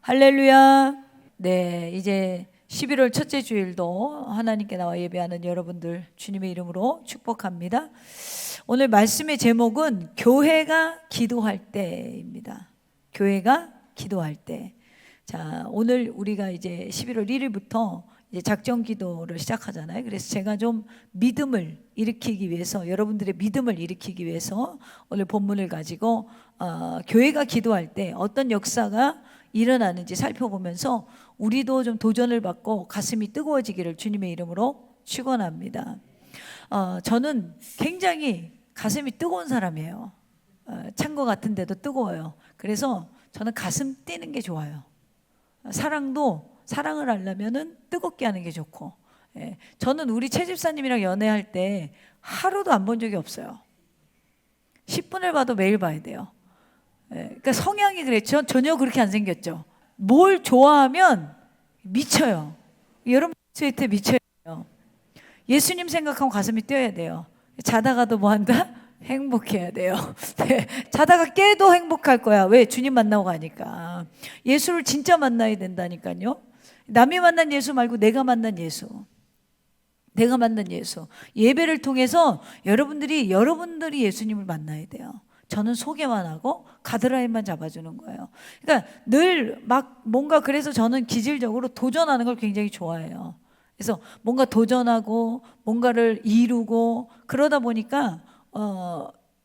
할렐루야. 네, 이제 11월 첫째 주일도 하나님께 나와 예배하는 여러분들 주님의 이름으로 축복합니다. 오늘 말씀의 제목은 교회가 기도할 때입니다. 교회가 기도할 때. 자, 오늘 우리가 이제 11월 1일부터 이제 작정 기도를 시작하잖아요. 그래서 제가 좀 믿음을 일으키기 위해서, 여러분들의 믿음을 일으키기 위해서 오늘 본문을 가지고 교회가 기도할 때 어떤 역사가 일어나는지 살펴보면서 우리도 좀 도전을 받고 가슴이 뜨거워지기를 주님의 이름으로 축원합니다. 저는 굉장히 가슴이 뜨거운 사람이에요. 찬 것 같은데도 뜨거워요. 그래서 저는 가슴 뛰는 게 좋아요. 사랑을 하려면은 뜨겁게 하는 게 좋고, 저는 우리 최 집사님이랑 연애할 때 하루도 안 본 적이 없어요. 10분을 봐도 매일 봐야 돼요. 그러니까 성향이 그랬죠. 전혀 그렇게 안 생겼죠. 뭘 좋아하면 미쳐요. 여러분 스위트에 미쳐요. 예수님 생각하면 가슴이 뛰어야 돼요. 자다가도 뭐 한다? 행복해야 돼요. 네. 자다가 깨도 행복할 거야. 왜? 주님 만나고 가니까. 예수를 진짜 만나야 된다니까요. 남이 만난 예수 말고 내가 만난 예수. 내가 만난 예수. 예배를 통해서 여러분들이 예수님을 만나야 돼요. 저는 소개만 하고 가드라인만 잡아주는 거예요. 그러니까 늘 막 뭔가, 그래서 저는 기질적으로 도전하는 걸 굉장히 좋아해요. 그래서 뭔가 도전하고 뭔가를 이루고 그러다 보니까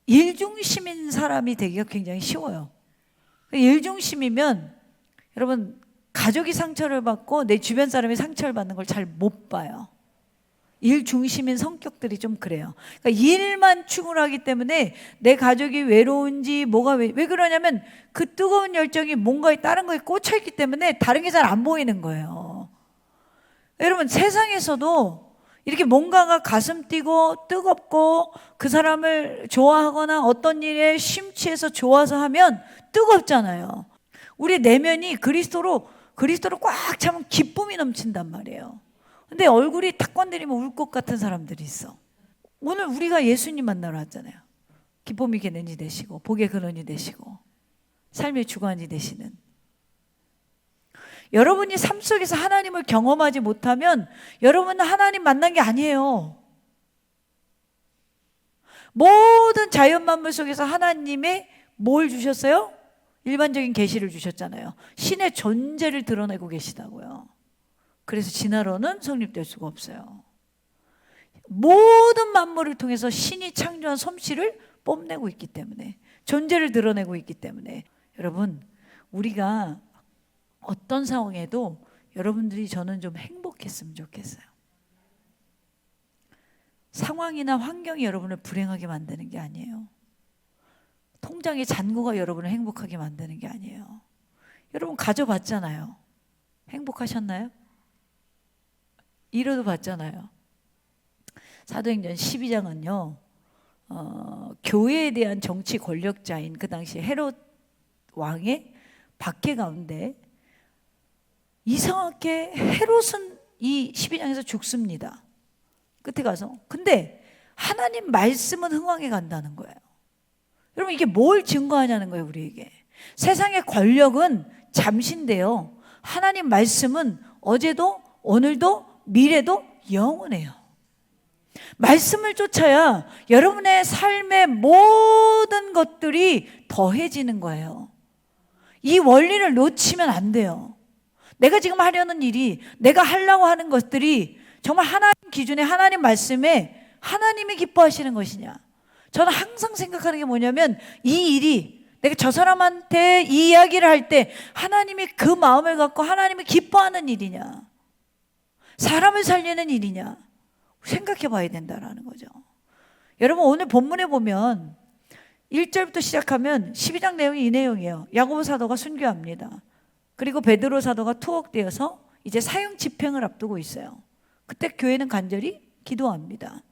일중심인 사람이 되기가 굉장히 쉬워요. 일중심이면 여러분, 가족이 상처를 받고 내 주변 사람이 상처를 받는 걸 잘 못 봐요. 일 중심인 성격들이 좀 그래요. 그러니까 일만 추구하기 때문에 내 가족이 외로운지 뭐가 왜 그러냐면 그 뜨거운 열정이 뭔가에 다른 거에 꽂혀 있기 때문에 다른 게 잘 안 보이는 거예요. 여러분, 세상에서도 이렇게 뭔가가 가슴 뛰고 뜨겁고 그 사람을 좋아하거나 어떤 일에 심취해서 좋아서 하면 뜨겁잖아요. 우리 내면이 그리스도로 꽉 차면 기쁨이 넘친단 말이에요. 근데 얼굴이 탁 건드리면 울 것 같은 사람들이 있어. 오늘 우리가 예수님 만나러 왔잖아요. 기쁨이 근원이 되시고 복의 근원이 되시고 삶의 주관이 되시는, 여러분이 삶 속에서 하나님을 경험하지 못하면 여러분은 하나님 만난 게 아니에요. 모든 자연 만물 속에서 하나님의 뭘 주셨어요? 일반적인 계시를 주셨잖아요. 신의 존재를 드러내고 계시다고요. 그래서 진화론은 성립될 수가 없어요. 모든 만물을 통해서 신이 창조한 솜씨를 뽐내고 있기 때문에, 존재를 드러내고 있기 때문에, 여러분, 우리가 어떤 상황에도 여러분들이, 저는 좀 행복했으면 좋겠어요. 상황이나 환경이 여러분을 불행하게 만드는 게 아니에요. 통장의 잔고가 여러분을 행복하게 만드는 게 아니에요. 여러분 가져봤잖아요. 행복하셨나요? 이뤄도 봤잖아요. 사도행전 12장은요 교회에 대한 정치 권력자인 그 당시 헤롯 왕의 박해 가운데 이상하게 헤롯은 이 12장에서 죽습니다. 끝에 가서. 근데 하나님 말씀은 흥왕해 간다는 거예요. 여러분, 이게 뭘 증거하냐는 거예요. 우리에게 세상의 권력은 잠시인데요, 하나님 말씀은 어제도 오늘도 미래도 영원해요. 말씀을 쫓아야 여러분의 삶의 모든 것들이 더해지는 거예요. 이 원리를 놓치면 안 돼요. 내가 지금 하려는 일이, 내가 하려고 하는 것들이 정말 하나님 기준에, 하나님 말씀에 하나님이 기뻐하시는 것이냐. 저는 항상 생각하는 게 뭐냐면, 이 일이 내가 저 사람한테 이 이야기를 할 때 하나님이 그 마음을 갖고 하나님이 기뻐하는 일이냐, 사람을 살리는 일이냐 생각해 봐야 된다라는 거죠. 여러분, 오늘 본문에 보면 1절부터 시작하면 12장 내용이 이 내용이에요. 야고보 사도가 순교합니다. 그리고 베드로 사도가 투옥되어서 이제 사형 집행을 앞두고 있어요. 그때 교회는 간절히 기도합니다.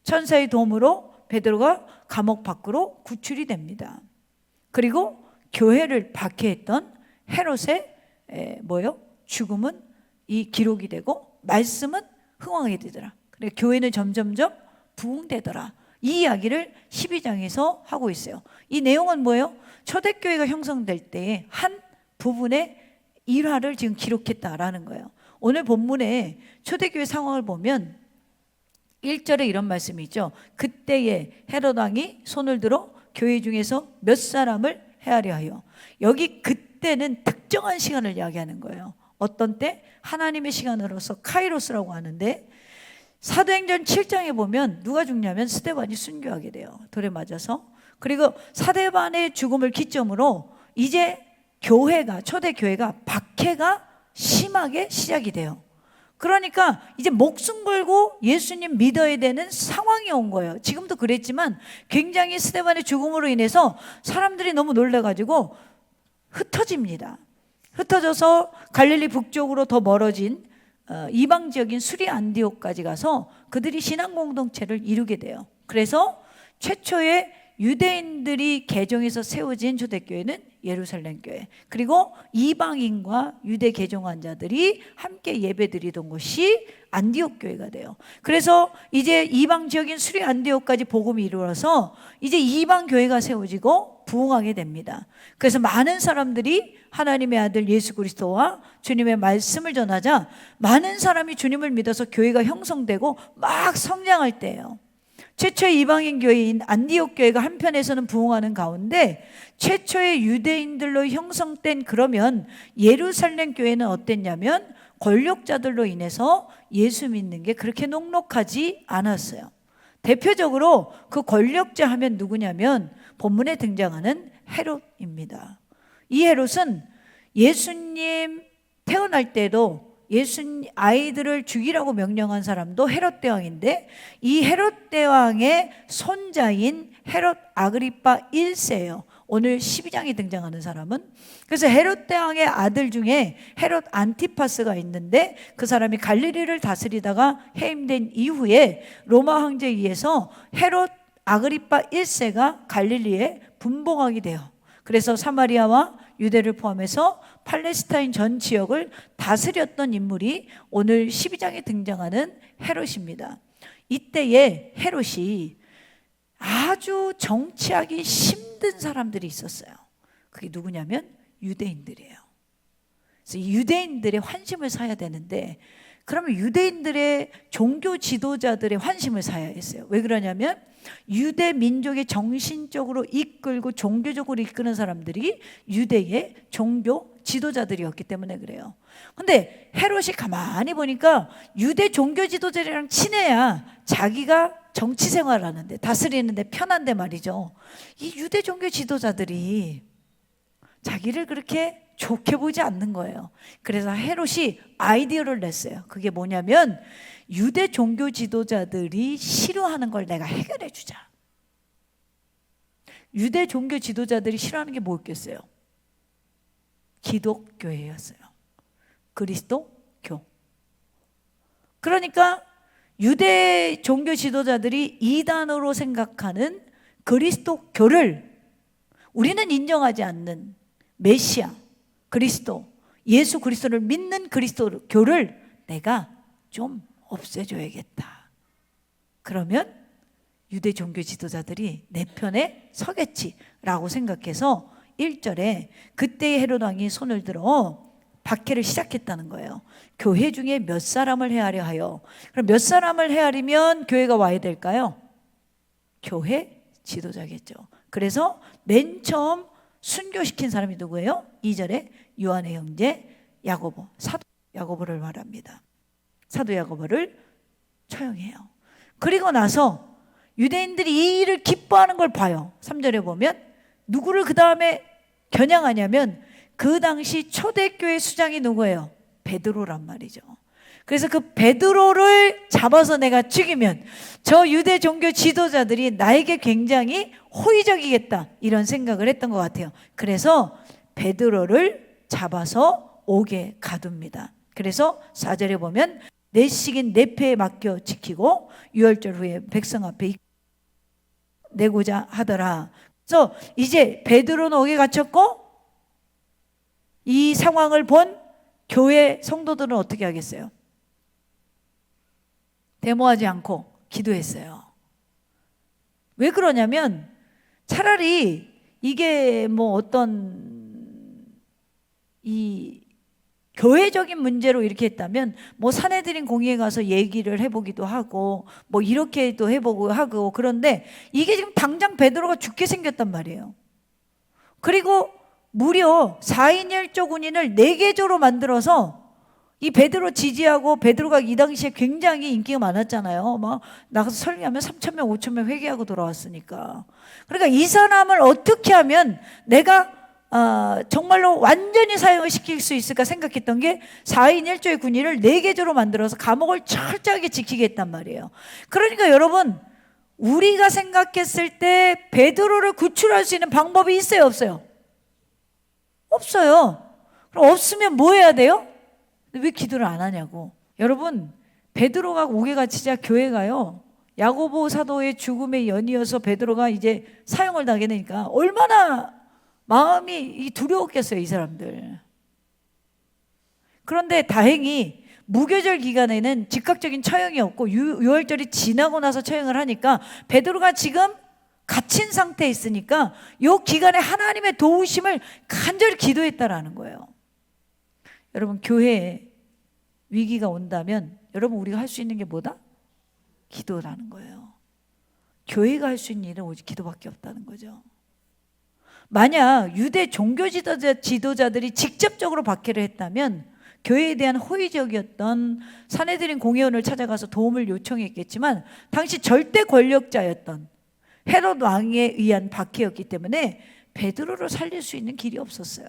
천사의 도움으로 베드로가 감옥 밖으로 구출이 됩니다. 그리고 교회를 박해했던 헤롯의 죽음은 이 기록이 되고 말씀은 흥왕하게 되더라. 그래, 교회는 점점점 부흥되더라. 이 이야기를 12장에서 하고 있어요. 이 내용은 뭐예요? 초대교회가 형성될 때의 한 부분의 일화를 지금 기록했다라는 거예요. 오늘 본문에 초대교회 상황을 보면 1절에 이런 말씀이 있죠. 그때에 헤롯 왕이 손을 들어 교회 중에서 몇 사람을 해하려 하여. 여기 그때는 특정한 시간을 이야기하는 거예요. 어떤 때? 하나님의 시간으로서 카이로스라고 하는데, 사도행전 7장에 보면 누가 죽냐면 스데반이 순교하게 돼요. 돌에 맞아서. 그리고 스데반의 죽음을 기점으로 이제 교회가, 초대교회가 박해가 심하게 시작이 돼요. 그러니까 이제 목숨 걸고 예수님 믿어야 되는 상황이 온 거예요. 지금도 그랬지만 굉장히 스데반의 죽음으로 인해서 사람들이 너무 놀라가지고 흩어집니다. 흩어져서 갈릴리 북쪽으로 더 멀어진 이방 지역인 수리 안디옥까지 가서 그들이 신앙 공동체를 이루게 돼요. 그래서 최초의 유대인들이 개종해서 세워진 초대교회는 예루살렘 교회, 그리고 이방인과 유대 개종한 자들이 함께 예배드리던 곳이 안디옥 교회가 돼요. 그래서 이제 이방 지역인 수리 안디옥까지 복음이 이루어서 이제 이방 교회가 세워지고 부흥하게 됩니다. 그래서 많은 사람들이 하나님의 아들 예수 그리스도와 주님의 말씀을 전하자 많은 사람이 주님을 믿어서 교회가 형성되고 막 성장할 때예요. 최초의 이방인 교회인 안디옥 교회가 한편에서는 부흥하는 가운데 최초의 유대인들로 형성된, 그러면 예루살렘 교회는 어땠냐면 권력자들로 인해서 예수 믿는 게 그렇게 녹록하지 않았어요. 대표적으로 그 권력자 하면 누구냐면 본문에 등장하는 헤롯입니다. 이 헤롯은 예수님 태어날 때도 예수님 아이들을 죽이라고 명령한 사람도 헤롯 대왕인데, 이 헤롯 대왕의 손자인 헤롯 아그리파 1세예요. 오늘 12장에 등장하는 사람은. 그래서 헤롯 대왕의 아들 중에 헤롯 안티파스가 있는데, 그 사람이 갈릴리를 다스리다가 해임된 이후에 로마 황제에 의해서 헤롯 아그리파 1세가 갈릴리에 분봉하게 돼요. 그래서 사마리아와 유대를 포함해서 팔레스타인 전 지역을 다스렸던 인물이 오늘 12장에 등장하는 헤롯입니다. 이때에 헤롯이 아주 정치하기 힘든 사람들이 있었어요. 그게 누구냐면 유대인들이에요. 그래서 유대인들의 환심을 사야 되는데, 그러면 유대인들의 종교 지도자들의 환심을 사야 했어요. 왜 그러냐면 유대 민족의 정신적으로 이끌고 종교적으로 이끄는 사람들이 유대의 종교 지도자들이었기 때문에 그래요. 근데 헤롯이 가만히 보니까 유대 종교 지도자들이랑 친해야 자기가 정치 생활을 하는데, 다스리는데 편한데 말이죠. 이 유대 종교 지도자들이 자기를 그렇게 좋게 보지 않는 거예요. 그래서 헤롯이 아이디어를 냈어요. 그게 뭐냐면 유대 종교 지도자들이 싫어하는 걸 내가 해결해 주자. 유대 종교 지도자들이 싫어하는 게 뭐였겠어요? 기독교회였어요. 그리스도교. 그러니까 유대 종교 지도자들이 이단으로 생각하는 그리스도교를, 우리는 인정하지 않는 메시아 그리스도, 예수 그리스도를 믿는 그리스도교를 내가 좀 없애줘야겠다. 그러면 유대 종교 지도자들이 내 편에 서겠지라고 생각해서 1절에 그때의 헤롯 왕이 손을 들어 박해를 시작했다는 거예요. 교회 중에 몇 사람을 해하려 하여. 그럼 몇 사람을 해하려면 교회가 와야 될까요? 교회 지도자겠죠. 그래서 맨 처음 순교시킨 사람이 누구예요? 2절에 요한의 형제 야고보, 사도 야고보를 말합니다. 사도 야고보를 처형해요. 그리고 나서 유대인들이 이 일을 기뻐하는 걸 봐요. 3절에 보면 누구를 그 다음에 겨냥하냐면 그 당시 초대교회 수장이 누구예요? 베드로란 말이죠. 그래서 그 베드로를 잡아서 내가 죽이면 저 유대 종교 지도자들이 나에게 굉장히 호의적이겠다, 이런 생각을 했던 것 같아요. 그래서 베드로를 잡아서 옥에 가둡니다. 그래서 4절에 보면 내식인 내패에 맡겨 지키고 유월절 후에 백성 앞에 내고자 하더라. 그래서 이제 베드로는 옥에 갇혔고, 이 상황을 본 교회 성도들은 어떻게 하겠어요? 데모하지 않고 기도했어요. 왜 그러냐면 차라리 이게 뭐 어떤 이 교회적인 문제로 이렇게 했다면 뭐 사내들인 공의에 가서 얘기를 해보기도 하고 뭐 이렇게도 해보고 하고, 그런데 이게 지금 당장 베드로가 죽게 생겼단 말이에요. 그리고 무려 4인 1조 군인을 4개조로 만들어서 이 베드로 지지하고, 베드로가 이 당시에 굉장히 인기가 많았잖아요. 막 나가서 설교하면 3,000명 5,000명 회개하고 돌아왔으니까. 그러니까 이 사람을 어떻게 하면 내가 정말로 완전히 사형을 시킬 수 있을까 생각했던 게 4인 1조의 군인을 4개조로 만들어서 감옥을 철저하게 지키게 했단 말이에요. 그러니까 여러분, 우리가 생각했을 때 베드로를 구출할 수 있는 방법이 있어요, 없어요? 없어요. 그럼 없으면 뭐 해야 돼요? 왜 기도를 안 하냐고. 여러분, 베드로가 옥에 갇히자 교회가요, 야고보 사도의 죽음의 연이어서 베드로가 이제 사형을 당하게 되니까 얼마나 마음이 두려웠겠어요, 이 사람들. 그런데 다행히 무교절 기간에는 즉각적인 처형이 없고 유월절이 지나고 나서 처형을 하니까 베드로가 지금 갇힌 상태에 있으니까 이 기간에 하나님의 도우심을 간절히 기도했다라는 거예요. 여러분, 교회에 위기가 온다면 여러분, 우리가 할 수 있는 게 뭐다? 기도라는 거예요. 교회가 할 수 있는 일은 오직 기도밖에 없다는 거죠. 만약 유대 종교 지도자들이 직접적으로 박해를 했다면 교회에 대한 호의적이었던 사내들인 공회원을 찾아가서 도움을 요청했겠지만, 당시 절대 권력자였던 헤롯 왕에 의한 박해였기 때문에 베드로를 살릴 수 있는 길이 없었어요.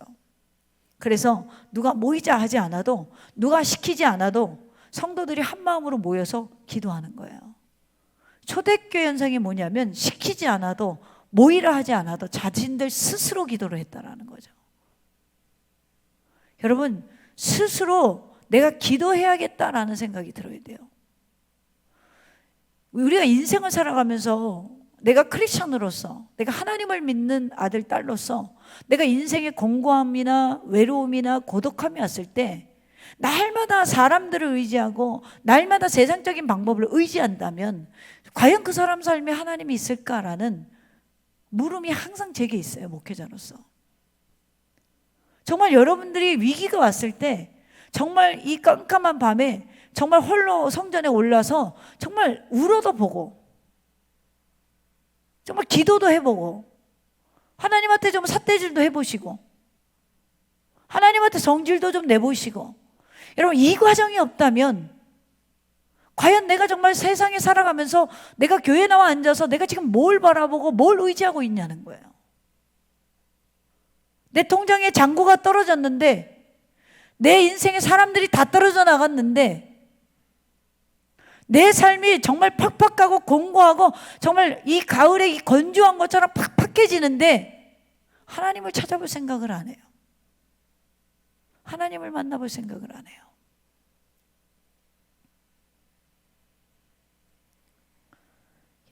그래서 누가 모이자 하지 않아도, 누가 시키지 않아도 성도들이 한 마음으로 모여서 기도하는 거예요. 초대교회 현상이 뭐냐면, 시키지 않아도, 모이라 하지 않아도 자신들 스스로 기도를 했다라는 거죠. 여러분, 스스로 내가 기도해야겠다라는 생각이 들어야 돼요. 우리가 인생을 살아가면서 내가 크리스천으로서, 내가 하나님을 믿는 아들, 딸로서 내가 인생의 공고함이나 외로움이나 고독함이 왔을 때 날마다 사람들을 의지하고 날마다 세상적인 방법을 의지한다면 과연 그 사람 삶에 하나님이 있을까라는 물음이 항상 제게 있어요, 목회자로서. 정말 여러분들이 위기가 왔을 때, 정말 이 깜깜한 밤에 정말 홀로 성전에 올라서 정말 울어도 보고, 정말 기도도 해보고, 하나님한테 좀 삿대질도 해보시고, 하나님한테 성질도 좀 내보시고, 여러분, 이 과정이 없다면 과연 내가 정말 세상에 살아가면서 내가 교회에 나와 앉아서 내가 지금 뭘 바라보고 뭘 의지하고 있냐는 거예요. 내 통장에 잔고가 떨어졌는데, 내 인생에 사람들이 다 떨어져 나갔는데, 내 삶이 정말 팍팍하고 공고하고 정말 이 가을에 이 건조한 것처럼 팍팍해지는데 하나님을 찾아볼 생각을 안 해요. 하나님을 만나볼 생각을 안 해요.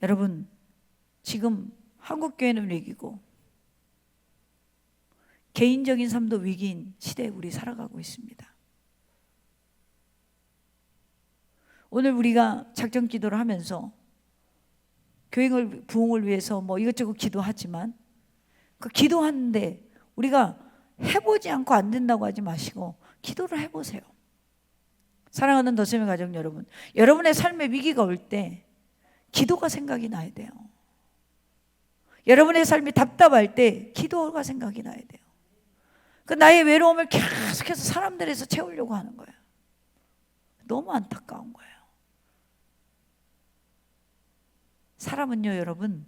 여러분, 지금 한국교회는 위기고 개인적인 삶도 위기인 시대에 우리 살아가고 있습니다. 오늘 우리가 작전 기도를 하면서 교회 부흥을 위해서 뭐 이것저것 기도하지만, 그 기도하는데 우리가 해보지 않고 안 된다고 하지 마시고 기도를 해보세요. 사랑하는 더셈의 가족 여러분, 여러분의 삶에 위기가 올 때 기도가 생각이 나야 돼요. 여러분의 삶이 답답할 때 기도가 생각이 나야 돼요. 그 나의 외로움을 계속해서 사람들에서 채우려고 하는 거예요. 너무 안타까운 거예요. 사람은요, 여러분,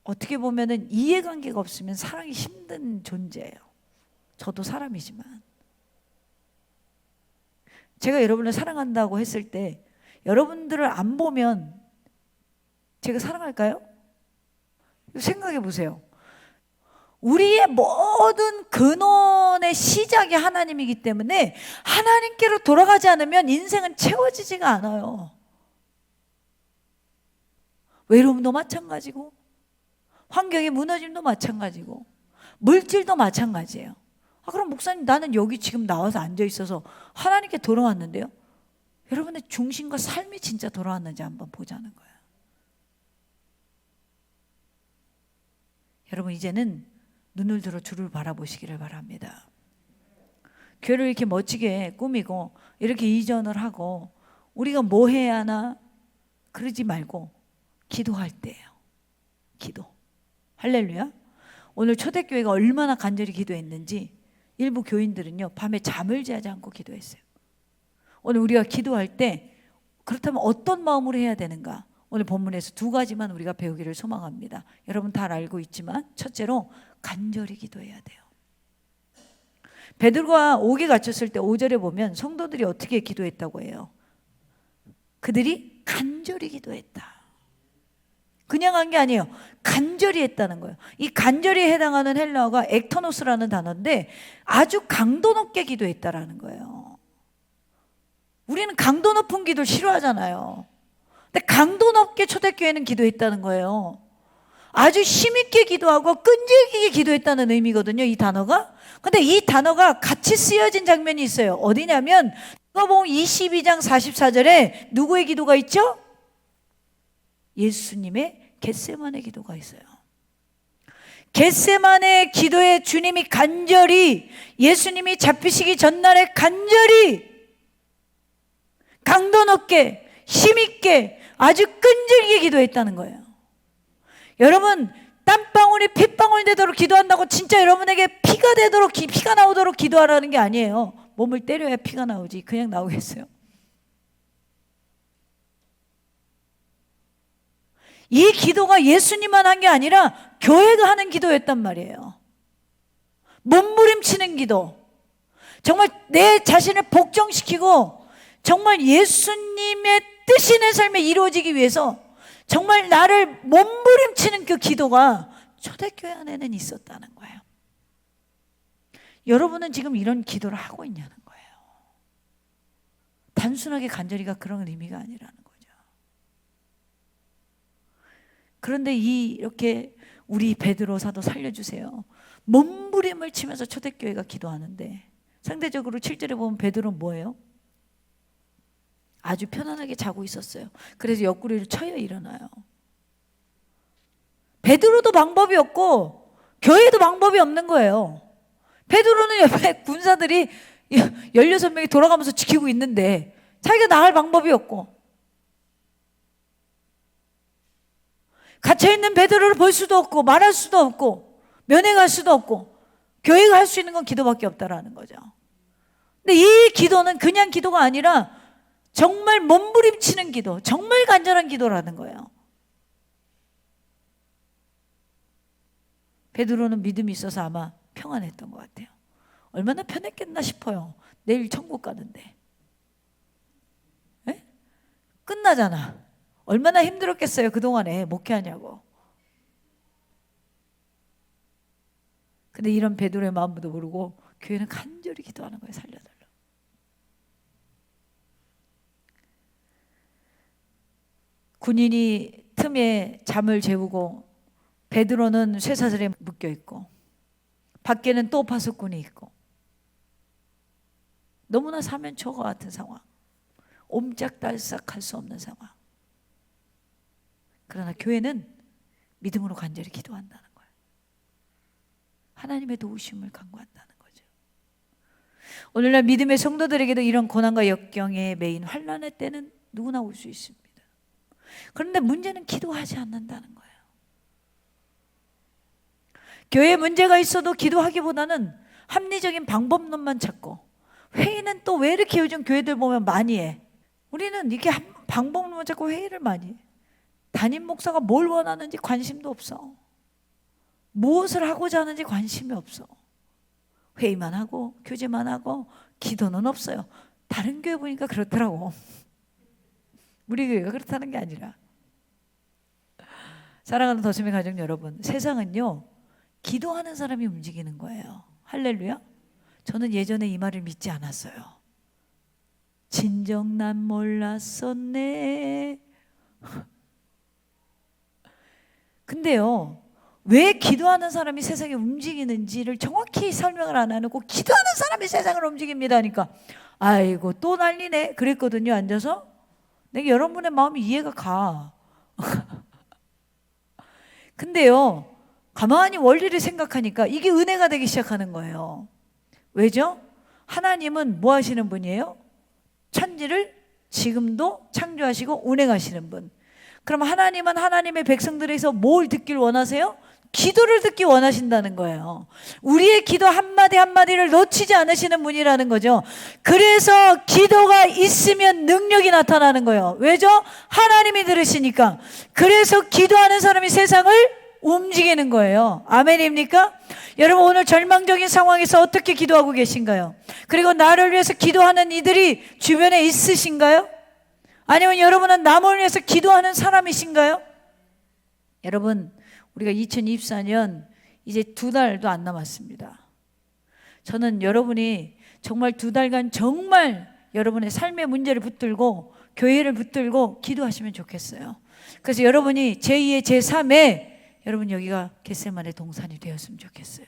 어떻게 보면은 이해관계가 없으면 사랑이 힘든 존재예요. 저도 사람이지만. 제가 여러분을 사랑한다고 했을 때 여러분들을 안 보면 제가 사랑할까요? 생각해 보세요. 우리의 모든 근원의 시작이 하나님이기 때문에 하나님께로 돌아가지 않으면 인생은 채워지지가 않아요. 외로움도 마찬가지고, 환경의 무너짐도 마찬가지고, 물질도 마찬가지예요. 그럼 목사님, 나는 여기 지금 나와서 앉아 있어서 하나님께 돌아왔는데요. 여러분의 중심과 삶이 진짜 돌아왔는지 한번 보자는 거예요. 여러분, 이제는 눈을 들어 주를 바라보시기를 바랍니다. 교회를 이렇게 멋지게 꾸미고 이렇게 이전을 하고 우리가 뭐 해야 하나 그러지 말고 기도할 때예요. 기도. 할렐루야. 오늘 초대교회가 얼마나 간절히 기도했는지 일부 교인들은요 밤에 잠을 자지 않고 기도했어요. 오늘 우리가 기도할 때 그렇다면 어떤 마음으로 해야 되는가? 오늘 본문에서 두 가지만 우리가 배우기를 소망합니다. 여러분 다 알고 있지만 첫째로 간절히 기도해야 돼요. 베드로가 옥에 갇혔을 때 5절에 보면 성도들이 어떻게 기도했다고 해요? 그들이 간절히 기도했다. 그냥 한 게 아니에요. 간절히 했다는 거예요. 이 간절히 해당하는 헬라어가 액터노스라는 단어인데 아주 강도 높게 기도했다라는 거예요. 우리는 강도 높은 기도를 싫어하잖아요. 근데 강도 높게 초대교회는 기도했다는 거예요. 아주 힘있게 기도하고 끈질기게 기도했다는 의미거든요, 이 단어가. 근데 이 단어가 같이 쓰여진 장면이 있어요. 어디냐면 누가복음 22장 44절에 누구의 기도가 있죠? 예수님의 겟세마네 기도가 있어요. 겟세마네 기도에 주님이 간절히, 예수님이 잡히시기 전날에 간절히 강도 높게 힘있게 아주 끈질기게 기도했다는 거예요. 여러분 땀방울이 핏방울이 되도록 기도한다고 진짜 여러분에게 피가 되도록 피가 나오도록 기도하라는 게 아니에요. 몸을 때려야 피가 나오지 그냥 나오겠어요? 이 기도가 예수님만 한 게 아니라 교회가 하는 기도였단 말이에요. 몸부림치는 기도. 정말 내 자신을 복종시키고 정말 예수님의 뜻이 내 삶에 이루어지기 위해서 정말 나를 몸부림치는 그 기도가 초대교회 안에는 있었다는 거예요. 여러분은 지금 이런 기도를 하고 있냐는 거예요. 단순하게 간절히가 그런 의미가 아니라는 거죠. 그런데 이렇게 우리 베드로 사도 살려주세요. 몸부림을 치면서 초대교회가 기도하는데 상대적으로 7절에 보면 베드로는 뭐예요? 아주 편안하게 자고 있었어요. 그래서 옆구리를 쳐야 일어나요. 베드로도 방법이 없고 교회도 방법이 없는 거예요. 베드로는 옆에 군사들이 16명이 돌아가면서 지키고 있는데 자기가 나갈 방법이 없고 갇혀있는 베드로를 볼 수도 없고 말할 수도 없고 면회갈 수도 없고 교회가 할 수 있는 건 기도밖에 없다라는 거죠. 근데 이 기도는 그냥 기도가 아니라 정말 몸부림치는 기도, 정말 간절한 기도라는 거예요. 베드로는 믿음이 있어서 아마 평안했던 것 같아요. 얼마나 편했겠나 싶어요. 내일 천국 가는데. 에? 끝나잖아. 얼마나 힘들었겠어요. 그동안에 목회하냐고. 근데 이런 베드로의 마음도 모르고 교회는 간절히 기도하는 거예요. 살려달라고. 군인이 틈에 잠을 재우고 베드로는 쇠사슬에 묶여 있고 밖에는 또 파수꾼이 있고 너무나 사면초가 같은 상황, 옴짝달싹할 수 없는 상황. 그러나 교회는 믿음으로 간절히 기도한다는 거예요. 하나님의 도우심을 간구한다는 거죠. 오늘날 믿음의 성도들에게도 이런 고난과 역경에 매인 환난의 때는 누구나 올 수 있습니다. 그런데 문제는 기도하지 않는다는 거예요. 교회에 문제가 있어도 기도하기보다는 합리적인 방법론만 찾고, 회의는 또 왜 이렇게 요즘 교회들 보면 많이 해? 우리는 이렇게 방법론만 찾고 회의를 많이 해. 담임 목사가 뭘 원하는지 관심도 없어. 무엇을 하고자 하는지 관심이 없어. 회의만 하고 교제만 하고 기도는 없어요. 다른 교회 보니까 그렇더라고. 우리 교회가 그렇다는 게 아니라. 사랑하는 더심의 가족 여러분, 세상은요 기도하는 사람이 움직이는 거예요. 할렐루야. 저는 예전에 이 말을 믿지 않았어요. 진정 난 몰랐었네. 근데요, 왜 기도하는 사람이 세상에 움직이는지를 정확히 설명을 안 해놓고 기도하는 사람이 세상을 움직입니다 하니까 아이고 또 난리네 그랬거든요. 앉아서. 내가 여러분의 마음이 이해가 가. 근데요, 가만히 원리를 생각하니까 이게 은혜가 되기 시작하는 거예요. 왜죠? 하나님은 뭐 하시는 분이에요? 천지를 지금도 창조하시고 운행하시는 분. 그럼 하나님은 하나님의 백성들에서 뭘 듣길 원하세요? 기도를 듣기 원하신다는 거예요. 우리의 기도 한마디 한마디를 놓치지 않으시는 분이라는 거죠. 그래서 기도가 있으면 능력이 나타나는 거예요. 왜죠? 하나님이 들으시니까. 그래서 기도하는 사람이 세상을 움직이는 거예요. 아멘입니까? 여러분, 오늘 절망적인 상황에서 어떻게 기도하고 계신가요? 그리고 나를 위해서 기도하는 이들이 주변에 있으신가요? 아니면 여러분은 남을 위해서 기도하는 사람이신가요? 여러분, 우리가 2024년 이제 2달도 안 남았습니다. 저는 여러분이 정말 2달간 정말 여러분의 삶의 문제를 붙들고 교회를 붙들고 기도하시면 좋겠어요. 그래서 여러분이 제2의 제3의 여러분 여기가 겟세마네 동산이 되었으면 좋겠어요.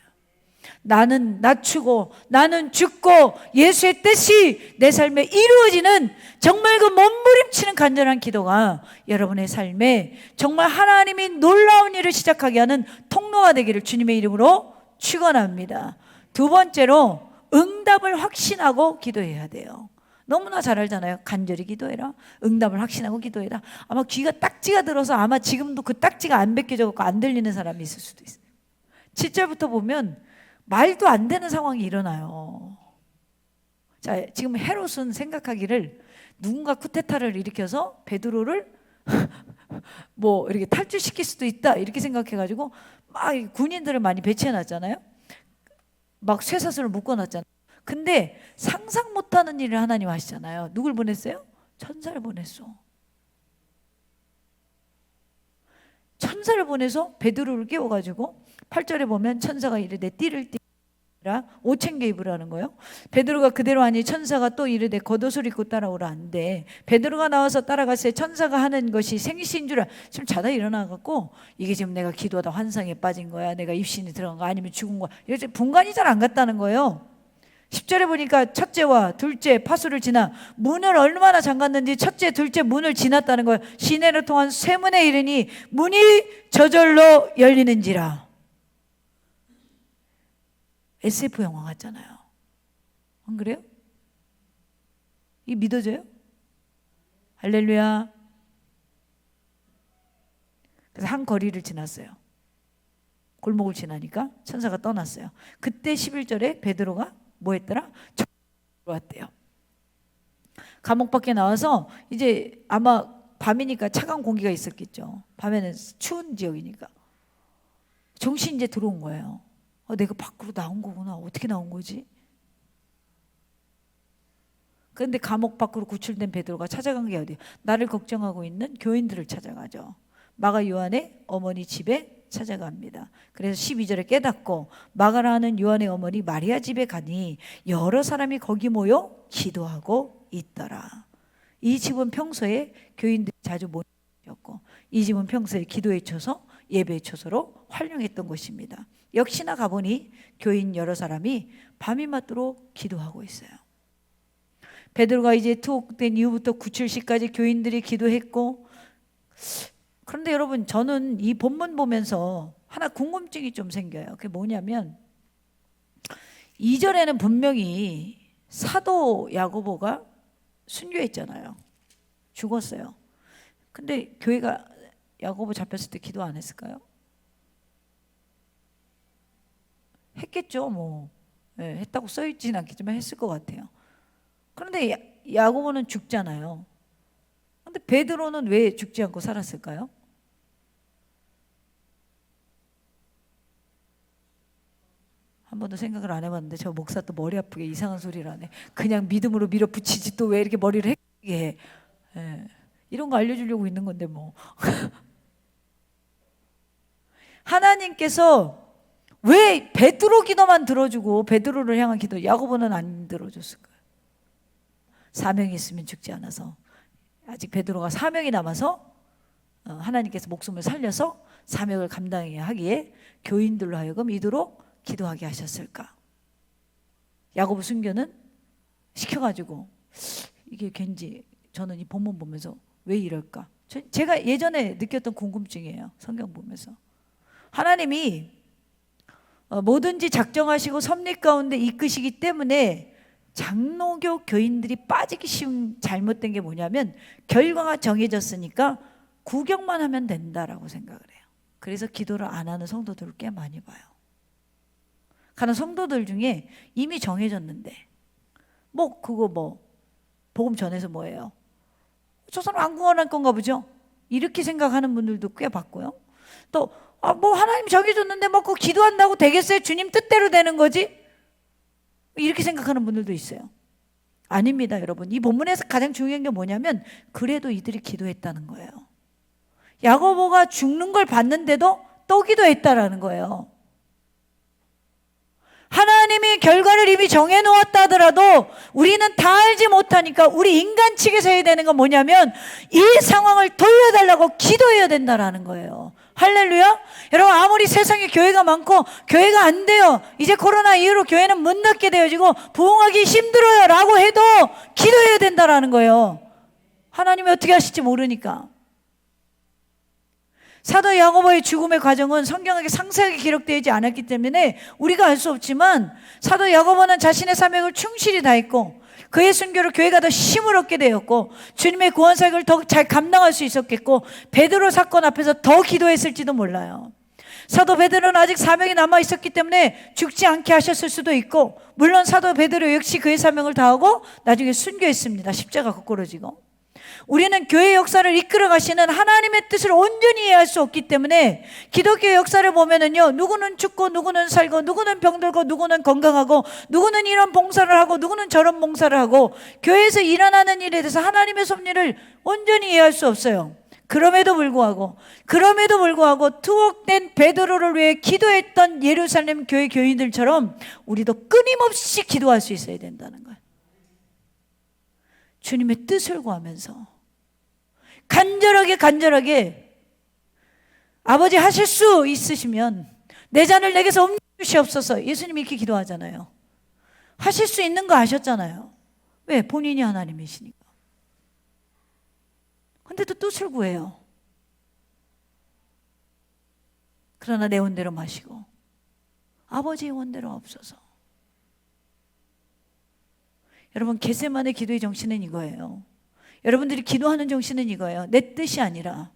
나는 낮추고 나는 죽고 예수의 뜻이 내 삶에 이루어지는 정말 그 몸부림치는 간절한 기도가 여러분의 삶에 정말 하나님이 놀라운 일을 시작하게 하는 통로가 되기를 주님의 이름으로 축원합니다. 2번째로 응답을 확신하고 기도해야 돼요. 너무나 잘 알잖아요. 간절히 기도해라. 응답을 확신하고 기도해라. 아마 귀가 딱지가 들어서 아마 지금도 그 딱지가 안 벗겨져 갖고 안 들리는 사람이 있을 수도 있어요. 7절부터 보면 말도 안 되는 상황이 일어나요. 자, 지금 헤롯은 생각하기를 누군가 쿠데타를 일으켜서 베드로를 뭐 이렇게 탈출시킬 수도 있다 이렇게 생각해가지고 막 군인들을 많이 배치해놨잖아요. 막 쇠사슬을 묶어놨잖아요. 근데 상상 못하는 일을 하나님 하시잖아요. 누굴 보냈어요? 천사를 보냈어. 천사를 보내서 베드로를 깨워가지고 8절에 보면 천사가 이르되 띠를 띠라 옷 챙겨 입으라는 거예요. 베드로가 그대로 하니 천사가 또 이르되 겉옷을 입고 따라오라 한대. 베드로가 나와서 따라갔어요. 천사가 하는 것이 생시인 줄 지금 자다 일어나갖고 이게 지금 내가 기도하다 환상에 빠진 거야, 내가 입신이 들어간 거 아니면 죽은 거야, 이렇게 분간이 잘 안 갔다는 거예요. 10절에 보니까 첫째와 둘째 파수를 지나 문을 얼마나 잠갔는지 첫째 둘째 문을 지났다는 거예요. 시내를 통한 쇠문에 이르니 문이 저절로 열리는지라. SF 영화 같잖아요. 안 그래요? 이 믿어져요? 할렐루야. 그래서 한 거리를 지났어요. 골목을 지나니까 천사가 떠났어요. 그때 11절에 베드로가 뭐 했더라? 들어왔대요. 감옥 밖에 나와서 이제 아마 밤이니까 차가운 공기가 있었겠죠. 밤에는 추운 지역이니까 정신이 이제 들어온 거예요. 내가 밖으로 나온 거구나. 어떻게 나온 거지? 그런데 감옥 밖으로 구출된 베드로가 찾아간 게 어디예요? 나를 걱정하고 있는 교인들을 찾아가죠. 마가 요한의 어머니 집에 찾아갑니다. 그래서 12절에 깨닫고 마가라 하는 요한의 어머니 마리아 집에 가니 여러 사람이 거기 모여 기도하고 있더라. 이 집은 평소에 교인들이 자주 모였고 이 집은 평소에 기도의 초소, 예배의 초소로 활용했던 곳입니다. 역시나 가보니 교인 여러 사람이 밤이 맞도록 기도하고 있어요. 베드로가 이제 투옥된 이후부터 구출시까지 교인들이 기도했고, 그런데 여러분 저는 이 본문 보면서 하나 궁금증이 좀 생겨요. 그게 뭐냐면 2절에는 분명히 사도 야고보가 순교했잖아요. 죽었어요. 근데 교회가 야고보 잡혔을 때 기도 안 했을까요? 했겠죠. 뭐 했다고 써있지는 않겠지만 했을 것 같아요. 그런데 야고보는 죽잖아요. 근데 베드로는 왜 죽지 않고 살았을까요? 한 번도 생각을 안 해봤는데 저 목사 또 머리 아프게 이상한 소리를 하네. 그냥 믿음으로 밀어붙이지 또 왜 이렇게 머리를 헷게 해. 이런 거 알려주려고 있는 건데 뭐. 하나님께서 왜 베드로 기도만 들어주고 베드로를 향한 기도 야고보는 안 들어줬을까요? 사명이 있으면 죽지 않아서, 아직 베드로가 사명이 남아서 하나님께서 목숨을 살려서 사명을 감당해야 하기에 교인들로 하여금 이도록 기도하게 하셨을까? 야고보 순교는 시켜가지고 이게 왠지 저는 이 본문 보면서 왜 이럴까? 제가 예전에 느꼈던 궁금증이에요. 성경 보면서 하나님이 뭐든지 작정하시고 섭리 가운데 이끄시기 때문에 장로교 교인들이 빠지기 쉬운 잘못된 게 뭐냐면 결과가 정해졌으니까 구경만 하면 된다라고 생각을 해요. 그래서 기도를 안 하는 성도들을 꽤 많이 봐요. 가는 성도들 중에 이미 정해졌는데 그거 복음 전해서 뭐예요? 저 사람 안 구원할 건가 보죠? 이렇게 생각하는 분들도 꽤 봤고요. 또 하나님 정해줬는데 그거 기도한다고 되겠어요? 주님 뜻대로 되는 거지? 이렇게 생각하는 분들도 있어요. 아닙니다, 여러분. 이 본문에서 가장 중요한 게 뭐냐면 그래도 이들이 기도했다는 거예요. 야고보가 죽는 걸 봤는데도 또 기도했다라는 거예요. 하나님이 결과를 이미 정해놓았다 하더라도 우리는 다 알지 못하니까 우리 인간 측에서 해야 되는 건 뭐냐면 이 상황을 돌려달라고 기도해야 된다라는 거예요. 할렐루야. 여러분, 아무리 세상에 교회가 많고 교회가 안 돼요, 이제 코로나 이후로 교회는 문 닫게 되어지고 부흥하기 힘들어요 라고 해도 기도해야 된다라는 거예요. 하나님이 어떻게 하실지 모르니까. 사도 야고보의 죽음의 과정은 성경에 상세하게 기록되지 않았기 때문에 우리가 알 수 없지만 사도 야고보는 자신의 사명을 충실히 다했고 그의 순교로 교회가 더 힘을 얻게 되었고 주님의 구원 사역을 더 잘 감당할 수 있었겠고 베드로 사건 앞에서 더 기도했을지도 몰라요. 사도 베드로는 아직 사명이 남아 있었기 때문에 죽지 않게 하셨을 수도 있고, 물론 사도 베드로 역시 그의 사명을 다하고 나중에 순교했습니다. 십자가 거꾸로 지고. 우리는 교회 역사를 이끌어 가시는 하나님의 뜻을 온전히 이해할 수 없기 때문에 기독교 역사를 보면은요, 누구는 죽고 누구는 살고 누구는 병들고 누구는 건강하고 누구는 이런 봉사를 하고 누구는 저런 봉사를 하고 교회에서 일어나는 일에 대해서 하나님의 섭리를 온전히 이해할 수 없어요. 그럼에도 불구하고 투옥된 베드로를 위해 기도했던 예루살렘 교회 교인들처럼 우리도 끊임없이 기도할 수 있어야 된다는 거예요. 주님의 뜻을 구하면서 간절하게 아버지 하실 수 있으시면 내 잔을 내게서 옮겨주시옵소서. 예수님이 이렇게 기도하잖아요. 하실 수 있는 거 아셨잖아요. 왜? 본인이 하나님이시니까. 근데 또 뜻을 구해요. 그러나 내 원대로 마시고 아버지의 원대로 없어서. 여러분, 겟세마네 기도의 정신은 이거예요. 여러분들이 기도하는 정신은 이거예요. 내 뜻이 아니라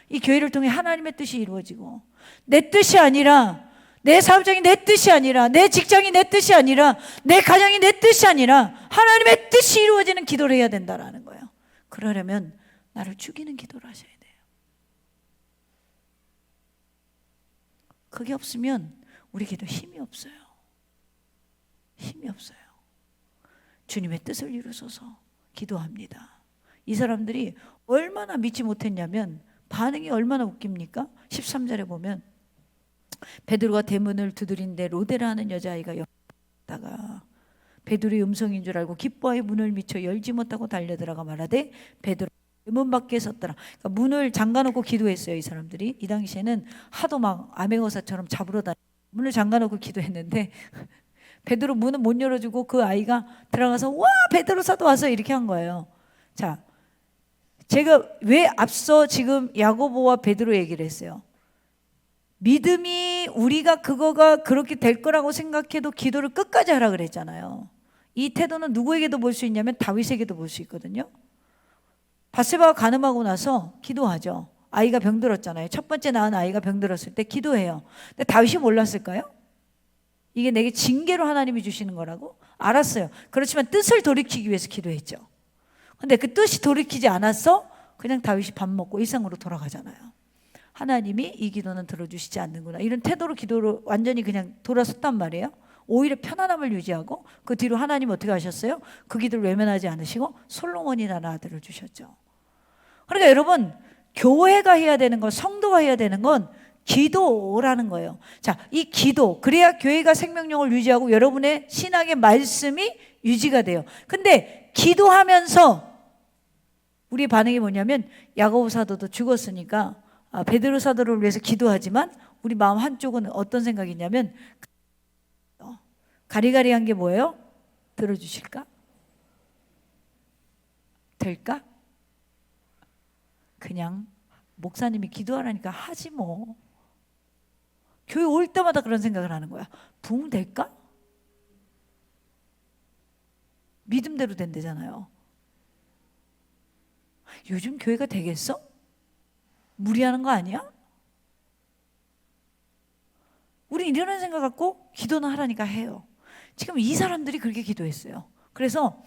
이 교회를 통해 하나님의 뜻이 이루어지고, 내 뜻이 아니라 내 사업장이 내 뜻이 아니라 내 직장이 내 뜻이 아니라 내 가정이 내 뜻이 아니라 하나님의 뜻이 이루어지는 기도를 해야 된다라는 거예요. 그러려면 나를 죽이는 기도를 하셔야 돼요. 그게 없으면 우리 기도 힘이 없어요. 힘이 없어요. 주님의 뜻을 이루소서 기도합니다. 이 사람들이 얼마나 믿지 못했냐면 반응이 얼마나 웃깁니까? 13절에 보면 베드로가 대문을 두드린데 로데라 하는 여자아이가 옆다가 베드로의 음성인 줄 알고 기뻐하여 문을 미쳐 열지 못하고 달려들어가 말하되 베드로 문 밖에 섰더라. 그러니까 문을 잠가놓고 기도했어요. 이 사람들이 이 당시에는 하도 막 암행어사처럼 잡으러 다니고 문을 잠가놓고 기도했는데 베드로 문은 못 열어주고 그 아이가 들어가서 와 베드로 사도 와서 이렇게 한 거예요. 자, 제가 왜 앞서 지금 야고보와 베드로 얘기를 했어요? 믿음이 우리가 그거가 그렇게 될 거라고 생각해도 기도를 끝까지 하라 그랬잖아요. 이 태도는 누구에게도 볼 수 있냐면 다윗에게도 볼 수 있거든요. 바세바가 간음하고 나서 기도하죠. 아이가 병들었잖아요. 첫 번째 낳은 아이가 병들었을 때 기도해요. 근데 다윗이 몰랐을까요? 이게 내게 징계로 하나님이 주시는 거라고? 알았어요. 그렇지만 뜻을 돌이키기 위해서 기도했죠. 근데 그 뜻이 돌이키지 않았어? 그냥 다윗이 밥 먹고 일상으로 돌아가잖아요. 하나님이 이 기도는 들어주시지 않는구나. 이런 태도로 기도로 완전히 그냥 돌아섰단 말이에요. 오히려 편안함을 유지하고 그 뒤로 하나님 어떻게 하셨어요? 그 기도를 외면하지 않으시고 솔로몬이라는 아들을 주셨죠. 그러니까 여러분, 교회가 해야 되는 건, 성도가 해야 되는 건 기도라는 거예요. 자, 이 기도, 그래야 교회가 생명력을 유지하고 여러분의 신앙의 말씀이 유지가 돼요. 근데 기도하면서 우리 반응이 뭐냐면 야고보 사도도 죽었으니까 베드로 사도를 위해서 기도하지만 우리 마음 한쪽은 어떤 생각이 있냐면 가리가리한 게 뭐예요? 들어주실까? 될까? 그냥 목사님이 기도하라니까 하지 뭐. 교회 올 때마다 그런 생각을 하는 거야. 부흥 될까? 믿음대로 된대잖아요. 요즘 교회가 되겠어? 무리하는 거 아니야? 우리 이런 생각 갖고 기도는 하라니까 해요. 지금 이 사람들이 그렇게 기도했어요. 그래서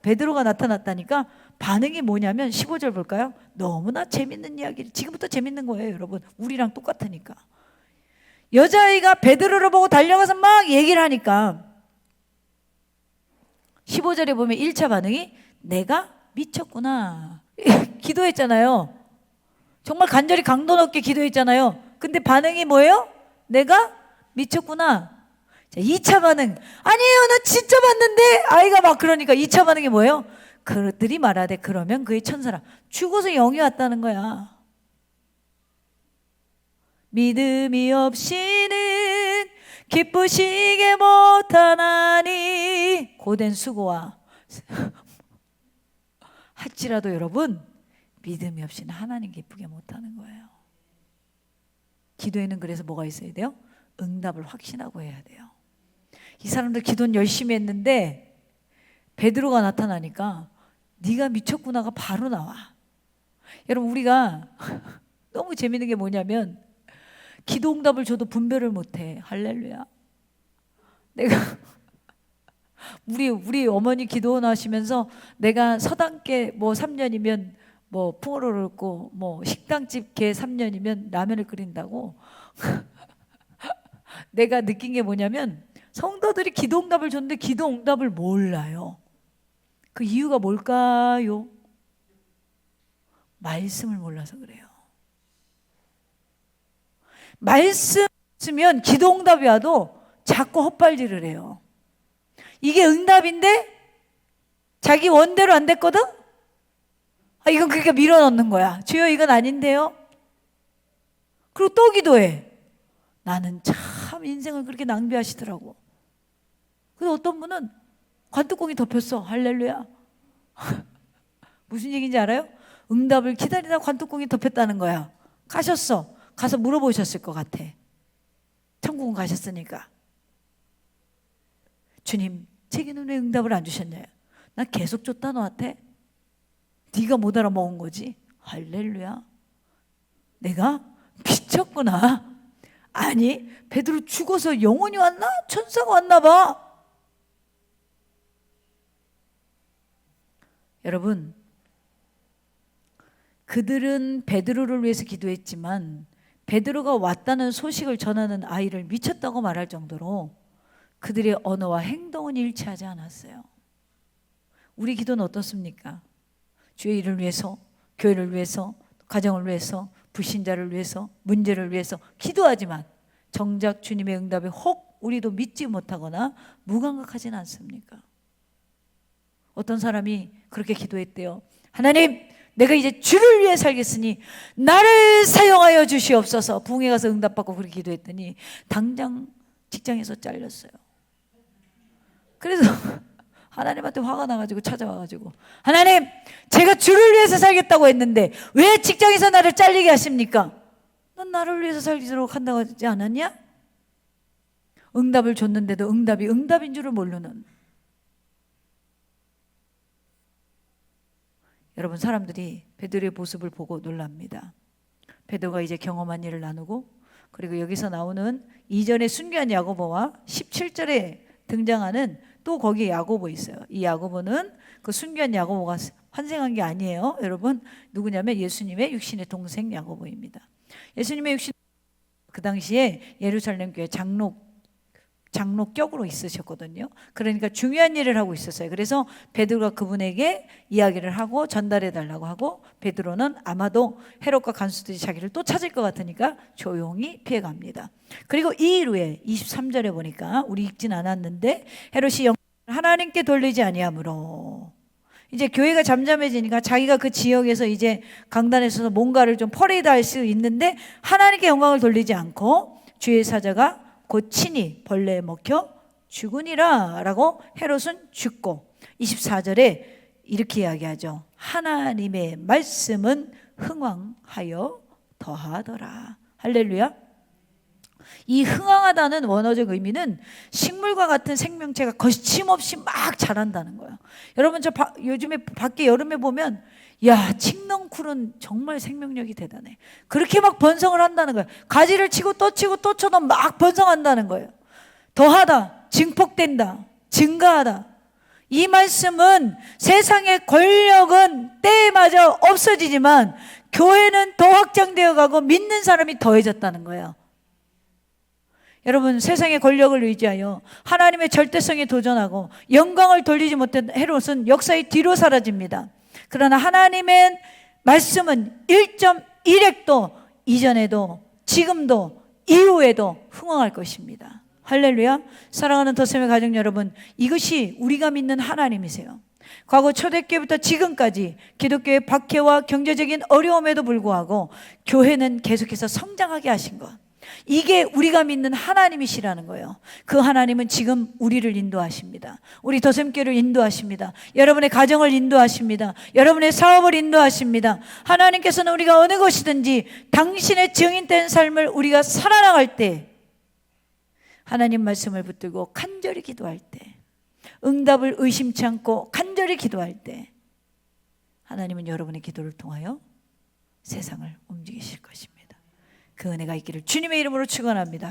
베드로가 나타났다니까 반응이 뭐냐면 15절 볼까요? 너무나 재밌는 이야기를, 지금부터 재밌는 거예요 여러분. 우리랑 똑같으니까. 여자아이가 베드로를 보고 달려가서 막 얘기를 하니까 15절에 보면 1차 반응이 내가 미쳤구나. 기도했잖아요. 정말 간절히 강도 높게 기도했잖아요. 근데 반응이 뭐예요? 내가 미쳤구나. 자, 2차 반응. 아니에요, 나 진짜 봤는데. 아이가 막 그러니까 2차 반응이 뭐예요? 그들이 말하되 그러면 그의 천사라. 죽어서 영이 왔다는 거야. 믿음이 없이는 기쁘시게 못하나니 고된 수고와 할지라도 여러분, 믿음이 없이는 하나님 기쁘게 못하는 거예요. 기도에는 그래서 뭐가 있어야 돼요? 응답을 확신하고 해야 돼요. 이 사람들 기도는 열심히 했는데 베드로가 나타나니까 네가 미쳤구나가 바로 나와. 여러분, 우리가 너무 재밌는 게 뭐냐면 기도 응답을 줘도 분별을 못해. 할렐루야. 내가 우리 어머니 기도하시면서 내가 서당계 뭐 3년이면 뭐 풍어를 읊고 뭐 식당집 개 3년이면 라면을 끓인다고 내가 느낀 게 뭐냐면 성도들이 기도 응답을 줬는데 기도 응답을 몰라요. 그 이유가 뭘까요? 말씀을 몰라서 그래요. 말씀 쓰면 기도 응답이 와도 자꾸 헛발질을 해요. 이게 응답인데 자기 원대로 안 됐거든? 이건 그렇게 밀어넣는 거야. 주여, 이건 아닌데요? 그리고 또 기도해. 나는 참 인생을 그렇게 낭비하시더라고. 그래서 어떤 분은 관뚜껑이 덮였어. 할렐루야. 무슨 얘기인지 알아요? 응답을 기다리다 관뚜껑이 덮였다는 거야. 가셨어. 가서 물어보셨을 것 같아. 천국은 가셨으니까. 주님, 제게는 왜 응답을 안 주셨냐? 나 계속 줬다 너한테. 네가 못 알아먹은 거지. 할렐루야. 내가 미쳤구나. 아니, 베드로 죽어서 영혼이 왔나? 천사가 왔나 봐. 여러분, 그들은 베드로를 위해서 기도했지만 베드로가 왔다는 소식을 전하는 아이를 미쳤다고 말할 정도로 그들의 언어와 행동은 일치하지 않았어요. 우리 기도는 어떻습니까? 주의 일을 위해서, 교회를 위해서, 가정을 위해서, 불신자를 위해서, 문제를 위해서 기도하지만 정작 주님의 응답에 혹 우리도 믿지 못하거나 무감각하지는 않습니까? 어떤 사람이 그렇게 기도했대요. 하나님, 내가 이제 주를 위해 살겠으니 나를 사용하여 주시옵소서. 부흥회 가서 응답받고 그렇게 기도했더니 당장 직장에서 잘렸어요. 그래서 하나님한테 화가 나가지고 찾아와가지고, 하나님, 제가 주를 위해서 살겠다고 했는데 왜 직장에서 나를 잘리게 하십니까? 넌 나를 위해서 살도록 한다고 하지 않았냐? 응답을 줬는데도 응답이 응답인 줄을 모르는. 여러분, 사람들이 베드로의 모습을 보고 놀랍니다. 베드로가 이제 경험한 일을 나누고, 그리고 여기서 나오는 이전에 순교한 야고보와 17절에 등장하는 또 거기에 야고보 있어요. 이 야고보는 그 순교한 야고보가 환생한 게 아니에요. 여러분, 누구냐면 예수님의 육신의 동생 야고보입니다. 예수님의 육신, 그 당시에 예루살렘 교회 장로격으로 있으셨거든요. 그러니까 중요한 일을 하고 있었어요. 그래서 베드로가 그분에게 이야기를 하고 전달해 달라고 하고, 베드로는 아마도 헤롯과 간수들이 자기를 또 찾을 것 같으니까 조용히 피해갑니다. 그리고 이 일 후에 23절에 보니까, 우리 읽진 않았는데, 헤롯이 영광을 하나님께 돌리지 아니하므로, 이제 교회가 잠잠해지니까 자기가 그 지역에서 이제 강단에 서서 뭔가를 좀 퍼레이드 할 수 있는데 하나님께 영광을 돌리지 않고 주의 사자가 곧 친히 벌레에 먹혀 죽으니라 라고 헤롯은 죽고, 24절에 이렇게 이야기하죠. 하나님의 말씀은 흥왕하여 더하더라. 할렐루야. 이 흥황하다는 원어적 의미는 식물과 같은 생명체가 거침없이 막 자란다는 거예요. 여러분 요즘에 밖에 여름에 보면 야, 칡넝쿨은 정말 생명력이 대단해. 그렇게 막 번성을 한다는 거예요. 가지를 치고 또 쳐도 막 번성한다는 거예요. 더하다, 증폭된다, 증가하다. 이 말씀은 세상의 권력은 때에 맞아 없어지지만 교회는 더 확장되어 가고 믿는 사람이 더해졌다는 거예요. 여러분, 세상의 권력을 의지하여 하나님의 절대성에 도전하고 영광을 돌리지 못한 헤롯은 역사의 뒤로 사라집니다. 그러나 하나님의 말씀은 1.1핵도 이전에도 지금도 이후에도 흥황할 것입니다. 할렐루야. 사랑하는 더셈의 가족 여러분, 이것이 우리가 믿는 하나님이세요. 과거 초대교회부터 지금까지 기독교의 박해와 경제적인 어려움에도 불구하고 교회는 계속해서 성장하게 하신 것, 이게 우리가 믿는 하나님이시라는 거예요. 그 하나님은 지금 우리를 인도하십니다. 우리 더셈교회를 인도하십니다. 여러분의 가정을 인도하십니다. 여러분의 사업을 인도하십니다. 하나님께서는 우리가 어느 것이든지 당신의 증인된 삶을 우리가 살아나갈 때, 하나님 말씀을 붙들고 간절히 기도할 때, 응답을 의심치 않고 간절히 기도할 때, 하나님은 여러분의 기도를 통하여 세상을 움직이실 것입니다. 그 은혜가 있기를 주님의 이름으로 축원합니다.